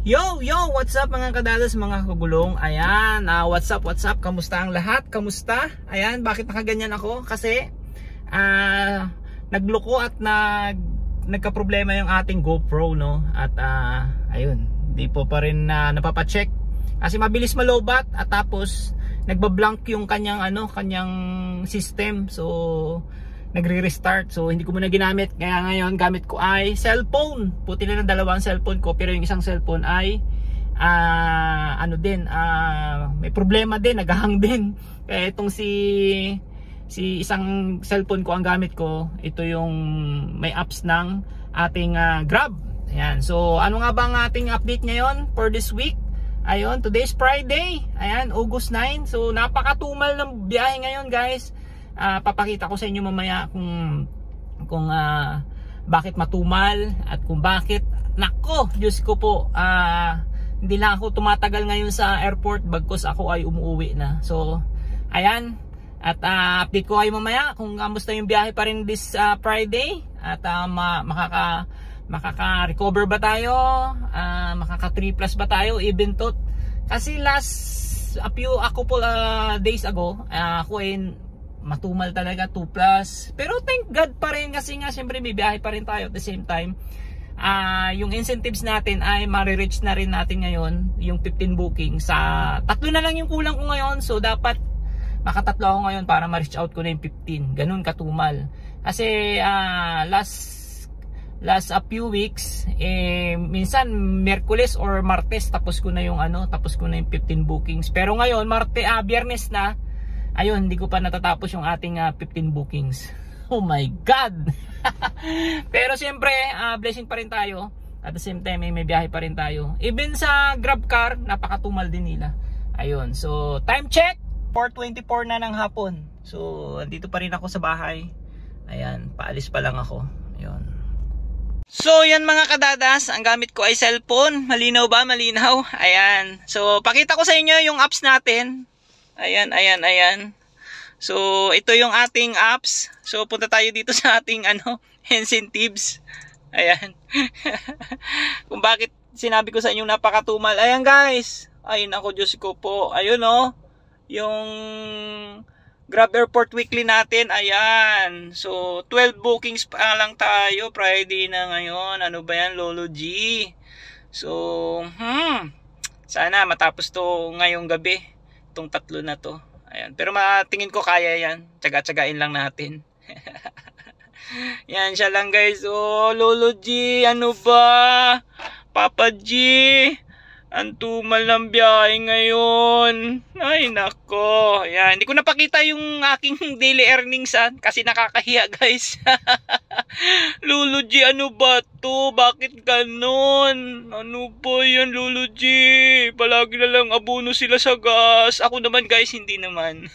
What's up mga kadalas, mga kagulong? Ayan, what's up? Kamusta ang lahat? Kamusta? Ayan, bakit nakaganyan ako? Kasi nagloko at nagka-problema yung ating GoPro, no? At ayun, di po pa rin napapacheck. Kasi mabilis malobat at tapos nagbablank yung kanyang system. So nagre-restart, so hindi ko muna ginamit. Kaya ngayon gamit ko ay cellphone. Puti na ng dalawang cellphone ko, pero yung isang cellphone ay may problema din, naghahang din. Kaya itong si isang cellphone ko ang gamit ko, ito yung may apps ng ating Grab. Ayan, so ano nga ba ang ating update ngayon for this week? Ayun, today's Friday. Ayan, August 9. So napakatumal ng biyahe ngayon, guys. Papakita ko sa inyo mamaya kung bakit matumal at kung bakit, nako, Diyos ko po, hindi lang ako tumatagal ngayon sa airport bagkus ako ay umuwi na. So ayan, at update ko kayo mamaya kung kamusta yung biyahe pa rin this Friday, at makaka-recover ba tayo, makaka 3 plus ba tayo, even tot. Kasi a couple days ago, ako ay matumal talaga, 2 plus. Pero thank God pa rin, kasi nga syempre may biyahe pa rin tayo at the same time. Yung incentives natin ay ma-reach na rin natin ngayon, yung 15 booking. Tatlo na lang yung kulang ko ngayon, so dapat makatatlo ako ngayon para ma-reach out ko na yung 15. Ganun katumal. Kasi last a few weeks, minsan Miyerkules or Martes tapos ko na yung 15 bookings. Pero ngayon Biyernes na. Ayun, hindi ko pa natatapos yung ating 15 bookings. Oh my God! Pero siyempre, blessing pa rin tayo. At the same time, may biyahe pa rin tayo. Even sa GrabCar, napakatumal din nila. Ayun, so time check! 4:24 na ng hapon. So, andito pa rin ako sa bahay. Ayan, paalis pa lang ako. Ayun. So, yan mga kadadas, ang gamit ko ay cellphone. Malinaw ba? Malinaw? Ayan. So, pakita ko sa inyo yung apps natin. Ayan. So, ito yung ating apps. So, punta tayo dito sa ating incentives. Ayan. Kung bakit sinabi ko sa inyo napakatumal. Ayan guys. Ayun ako, Diyos ko po. Ayun yung Grab Airport Weekly natin. Ayan. So, 12 bookings pa lang tayo. Friday na ngayon. Ano ba yan, Lolo G? So, sana matapos to ngayong gabi. Itong tatlo na to. Ayan. Pero tingin ko kaya yan. Tsaga-tsagain lang natin. Yan siya lang guys. Oh, Lolo G. Ano ba? Papa G. Ang tumal ng biyahe ngayon. Ay nako. Ayan. Hindi ko napakita yung aking daily earnings kasi nakakahiya guys. Lolo G, ano ba to? Bakit ganon? Ano ba yan, Lolo G? Palagi na lang abono sila sa gas. Ako naman guys, hindi naman.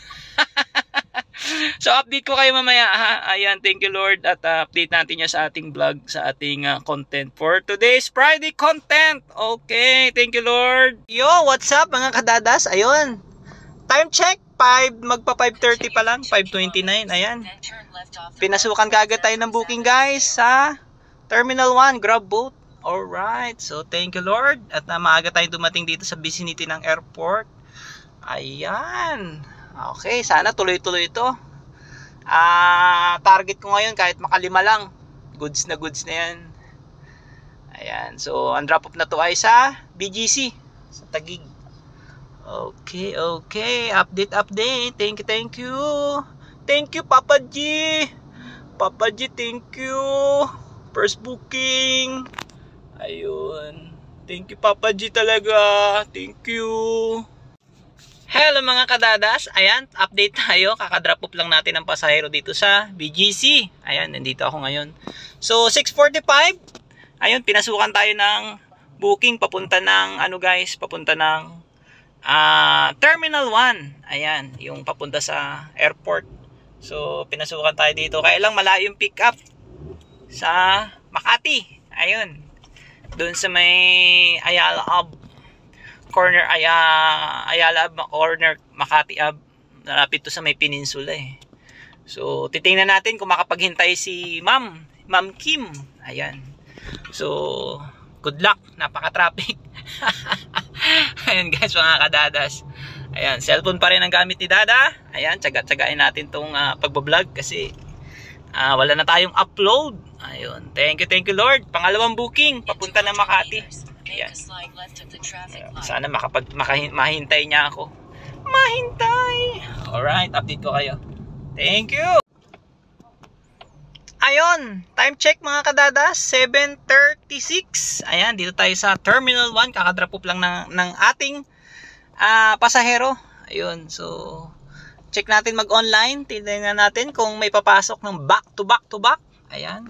So update ko kayo mamaya Ayan, thank you Lord. At update natin niya sa ating vlog, sa ating content for today's Friday content. Okay, thank you Lord. Yo, what's up mga kadadas? Ayun, time check, magpa 5:30 pa lang, 5:29. Ayan, pinasukan kaagad tayo ng booking guys sa Terminal 1 Grab Boat. Alright, so thank you Lord. At maaga tayo dumating dito sa vicinity ng airport. Ayan, okay, sana tuloy-tuloy ito. Target ko ngayon kahit makalima lang, goods na yan. Ayan, so ang drop off na to ay sa BGC sa Taguig. Okay, update. Thank you Papa G, thank you. First booking. Ayun, thank you Papa G talaga. Thank you. Hello mga kadadas, ayan, update tayo. Kakadrop off lang natin ang pasahero dito sa BGC. Ayan, nandito ako ngayon. So 6:45, ayun, pinasukan tayo ng booking papunta ng papunta ng Terminal 1. Ayan, yung papunta sa airport. So pinasukan tayo dito. Kaya lang malayo yung pick up sa Makati. Ayun, doon sa may Ayala corner, Ayala corner, Makati Ave. Nalapit to sa may peninsula So titingnan natin kung makapaghintay si Ma'am Kim. Ayan. So good luck, napaka-traffic. Ayan guys, mga kadadas. Ayan, cellphone pa rin ang gamit ni Dada. Ayan, tsaga-tsagain natin tong pagbablog kasi wala na tayong upload. Ayun, thank you Lord. Pangalawang booking, papunta ng Makati. Ayan. Sana mahintay niya ako. Mahintay. Alright, update ko kayo. Thank you. Ayun, time check mga kadadas, 7:36. Ayan, dito tayo sa Terminal 1. Kakadrop off lang ng ating pasahero. Ayun, so check natin mag-online. Tingnan natin kung may papasok ng back to back. Ayan.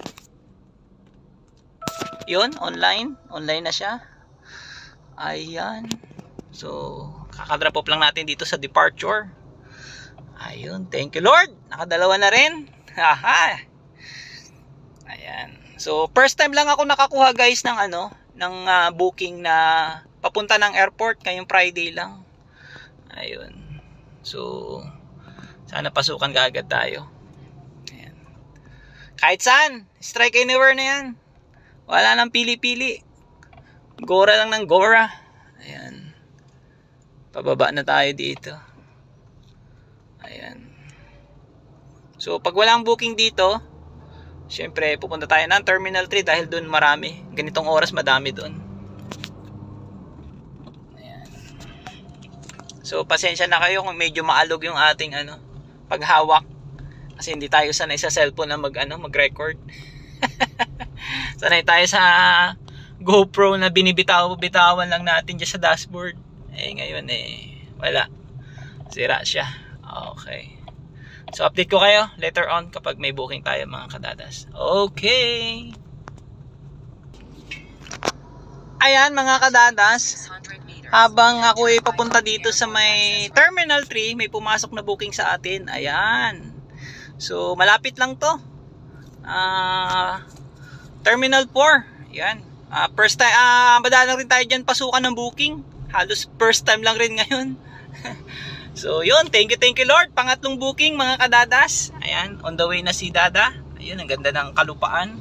Yun, online na siya. Ayan. So, kakadrop off lang natin dito sa departure. Ayun, thank you Lord. Nakadalawa na rin. Haha. Ayan. So, first time lang ako nakakuha guys ng booking na papunta ng airport ngayong Friday lang. Ayun. So, sana pasukan kaagad tayo. Ayan. Kahit saan, strike anywhere na yan. Wala nang pili-pili. Gora lang ng Gora. Ayan. Pababa na tayo dito. Ayan. So, pag walang booking dito, syempre, pupunta tayo ng Terminal 3 dahil doon marami. Ganitong oras madami doon. Ayan. So, pasensya na kayo kung medyo maalog yung ating paghawak. Kasi hindi tayo sanay sa cellphone na mag-record. Sanay tayo sa GoPro na binibitaw-bitawan lang natin dyan sa dashboard. Eh, ngayon wala. Sira siya. Okay. So, update ko kayo later on kapag may booking tayo mga kadadas. Okay. Ayan mga kadadas. Habang ako ay papunta dito sa may Terminal 3, may pumasok na booking sa atin. Ayan. So, malapit lang to. Terminal 4. Ayan. First time, madalang rin tayo dyan pasukan ng booking. Halos first time lang rin ngayon. So yun, thank you Lord. Pangatlong booking mga kadadas. Ayan, on the way na si Dada. Ayun, ang ganda ng kalupaan.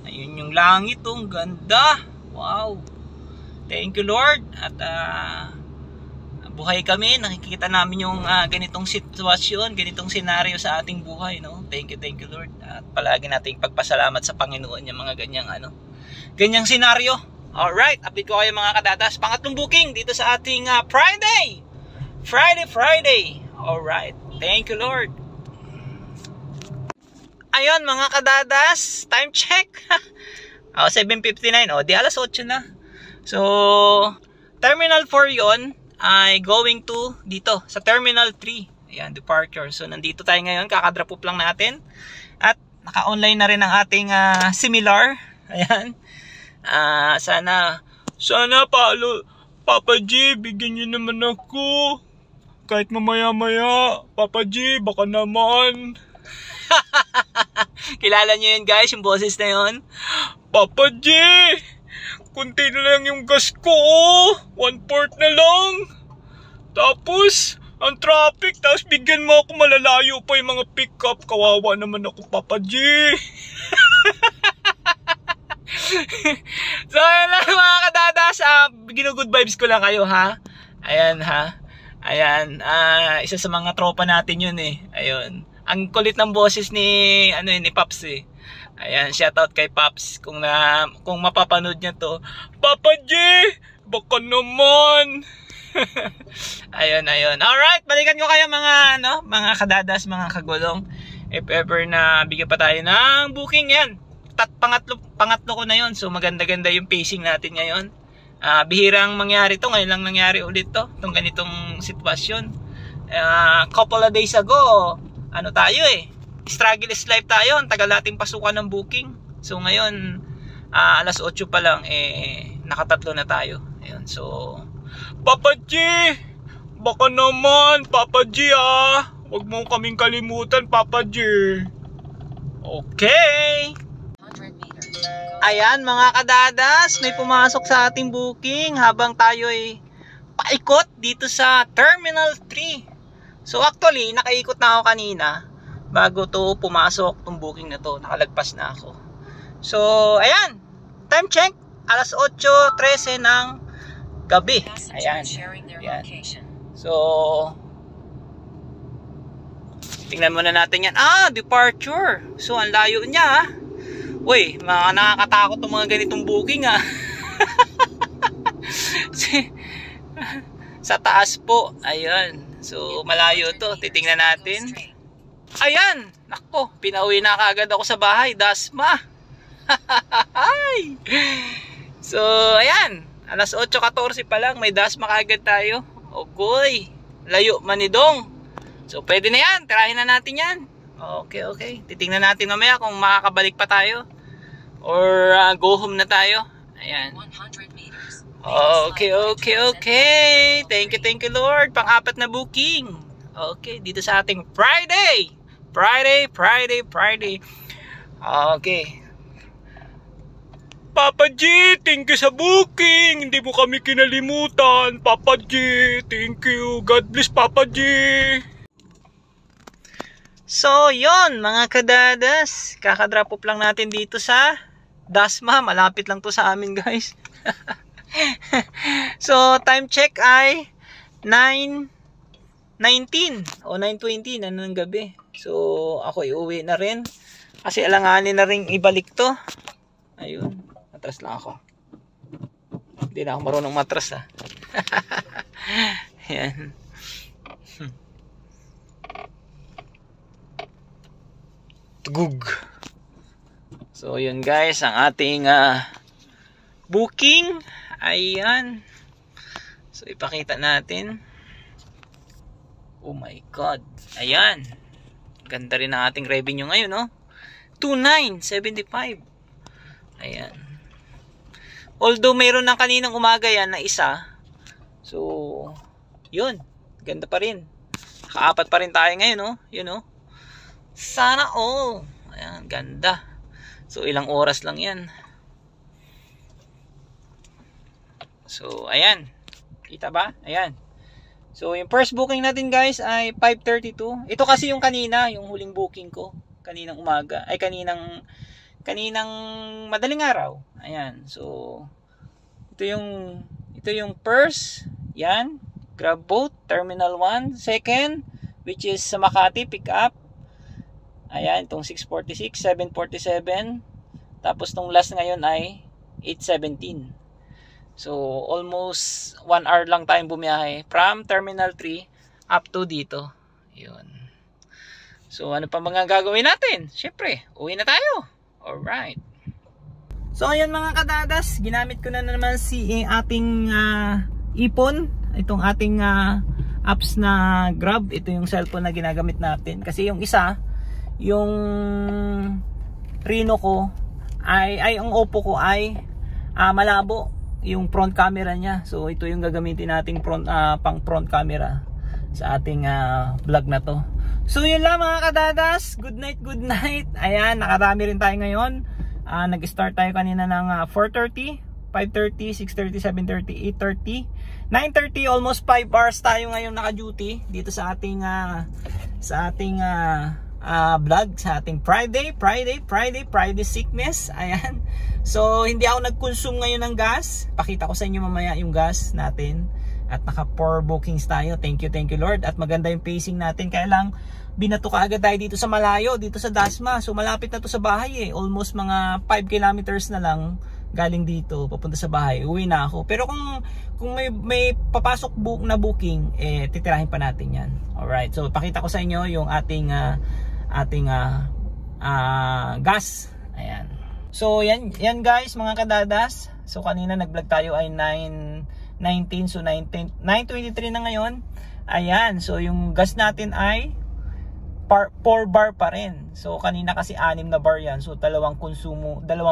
Ayun yung langit, ang ganda. Wow. Thank you Lord. At buhay kami, nakikita namin yung ganitong sitwasyon, ganitong senaryo sa ating buhay, no? Thank you Lord. At palagi nating pagpasalamat sa Panginoon yung mga ganyang senaryo. Alright, update ko kayo mga kadadas. Pangatlong booking dito sa ating Friday. Alright. Thank you Lord. Ayun mga kadadas, time check. 7:59. Di alas 8 na. So, Terminal 4 yon ay going to dito sa Terminal 3. Ayan, departure. So, nandito tayo ngayon. Kakadrop off lang natin. At naka-online na rin ang ating similar. Ayan. Sana Papa G, bigyan nyo naman ako. Kahit mamaya-maya, Papa G, baka naman. Kilala nyo yun guys, yung boses na yun. Papa G, kunti na lang yung gas ko, 1/4 na lang. Tapos, ang traffic, tapos bigyan mo ako, malalayo pa yung mga pick-up. Kawawa naman ako, Papa G. So, ayan lang mga kadadas. Good vibes ko lang kayo, ha? Ayan, ha? Ayan, isa sa mga tropa natin yun, Ayun. Ang kulit ng boses ni Pops, Ayan, shoutout kay Pops. Kung mapapanood niya to. Papa G, baka naman. Ayun. Alright, balikan ko kayo mga kadadas, mga kagulong. If ever na bigyan pa tayo ng booking yan. Pangatlo ko na yon. So maganda-ganda yung pacing natin ngayon. Bihirang mangyari to, ngayon lang nangyari ulit to, itong ganitong sitwasyon. Couple of days ago, tayo struggle is life tayo, ang tagal nating pasukan ng booking. So ngayon, alas 8 pa lang, nakatatlo na tayo. Ayun, so, Papa G, baka naman, Papa G huwag mo kaming kalimutan, Papa G. Okay. Ayan mga kadadas, may pumasok sa ating booking habang tayo ay paikot dito sa Terminal 3. So actually, nakaikot na ako kanina bago to pumasok tong booking na to. Nakalagpas na ako. So, ayan, time check, alas 8:13 ng gabi. Ayan. Ayan. So, tingnan muna natin yan. Departure. So, ang layo niya. Uy, mga nakakatakot ng mga ganitong booking Sa taas po. Ayan. So, malayo to. Titingnan natin. Ayan. Nako, pinauwi na kaagad ako sa bahay. Dasma. So, ayan. Alas 8:14 pa lang. May Dasma kaagad tayo. Okay. Layo manidong. So, pwede na yan. Tirahin na natin yan. Okay, okay. Titingnan natin mamaya kung makakabalik pa tayo. Or go home na tayo. Ayan. Okay, okay, okay. Thank you, Lord. Pang-apat na booking. Okay, dito sa ating Friday. Friday. Okay. Papa G, thank you sa booking. Hindi mo kami kinalimutan. Papa G, thank you. God bless, Papa G. So, yon mga kadadas. Kakadrop off lang natin dito sa Dasma. Malapit lang to sa amin, guys. So, time check ay 9:19 o 9:20 na ng gabi. So, ako iuwi na rin. Kasi alanganin na rin ibalik to. Ayun. Matras lang ako. Hindi na ako marunong matras Ayan. Tugug. So yun guys, ang ating booking. Ayan. So ipakita natin. Oh my god. Ayan. Ganda rin ang ating revenue ngayon, no? 2,975. Ayan. Although mayroon ng kaninang umaga yan na isa. So yun, ganda pa rin. Kaapat pa rin tayo ngayon, no? Yun, no? Sana all. Ayan, ganda. So ilang oras lang yan. So ayan. Kita ba? Ayan. So yung first booking natin guys ay 5:32. Ito kasi yung kanina, yung huling booking ko. Kaninang umaga. Ay kaninang madaling araw. Ayan. So ito yung first. Yan. Grab boat. Terminal 1. Second, which is sa Makati, pick up. Ayan, itong 6:46, 7:47. Tapos itong last ngayon ay 8:17. So, almost 1 hour lang tayong bumiyahe from Terminal 3 up to dito. Yun. So, ano pa mga gagawin natin? Siyempre, uwi na tayo. Alright. So, ayan mga kadadas. Ginamit ko na naman si ating ipon. Itong ating apps na Grab. Ito yung cellphone na ginagamit natin. Kasi yung isa, yung Reno ko ay ang Oppo ko ay malabo yung front camera niya. So ito yung gagamitin nating pang front camera sa ating vlog na to. So yun lang mga kadadas. Good night, good night. Ayan, nakarami rin tayo ngayon. Nag-start tayo kanina ng 4:30, 5:30, 6:30, 7:30, 8:30, 9:30. Almost 5 hours tayo ngayon naka-duty dito sa ating vlog, sa ating Friday sickness. Ayan. So hindi ako nag-consume ngayon ng gas. Pakita ko sa inyo mamaya yung gas natin. At naka 4 bookings tayo. Thank you Lord. At maganda yung pacing natin. Kaya lang binato ka agad tayo dito sa malayo, dito sa Dasma. So malapit na to sa bahay Almost mga 5 kilometers na lang galing dito papunta sa bahay. Uwi na ako. Pero kung may papasok na booking, titirahin pa natin 'yan. Alright. So pakita ko sa inyo yung ating gas. Ayan. So yan guys mga kadadas. So kanina nag-vlog tayo ay 9:19, so 9:23 na ngayon. Ayan, so yung gas natin ay 4 bar pa rin. So kanina kasi 6 na bar yan. So 2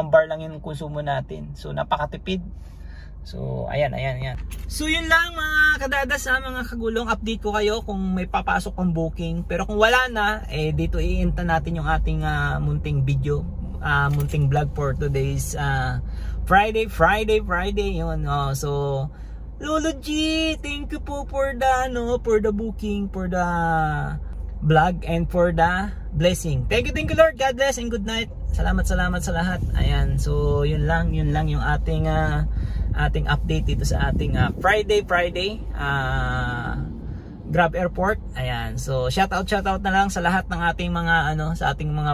bar lang yung konsumo natin. So napakatipid. So ayan. So yun lang mga kadadas, mga kagulong, update ko kayo kung may papasok pang booking. Pero kung wala na, dito i-enta natin yung ating munting video, munting vlog for today's Friday yun. So Lolo G, thank you po for the booking, for the vlog, and for the blessing. Thank you Lord. God bless and good night. Salamat sa lahat. Ayan, so yun lang yung ating ating update dito sa ating Friday Grab Airport. Ayan. So shoutout na lang sa lahat ng ating mga sa ating mga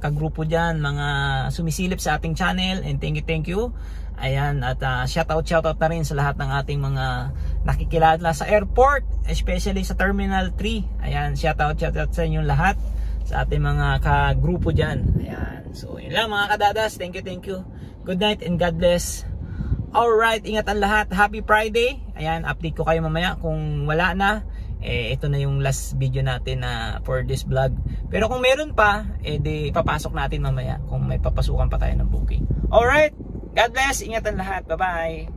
kagrupo diyan, mga sumisilip sa ating channel, and thank you. Ayan, at shoutout na rin sa lahat ng ating mga nakikilala sa airport, especially sa Terminal 3. Ayan, shoutout sa inyong lahat, sa ating mga kagrupo diyan. Ayan. So yun lang mga kadadas. Thank you. Good night and God bless. Alright, ingat ang lahat. Happy Friday. Ayan, update ko kayo mamaya kung wala na. Ito na yung last video natin for this vlog. Pero kung meron pa, di papasok natin mamaya kung may papasukan pa tayo ng booking. Alright, God bless, ingat ang lahat. Bye bye.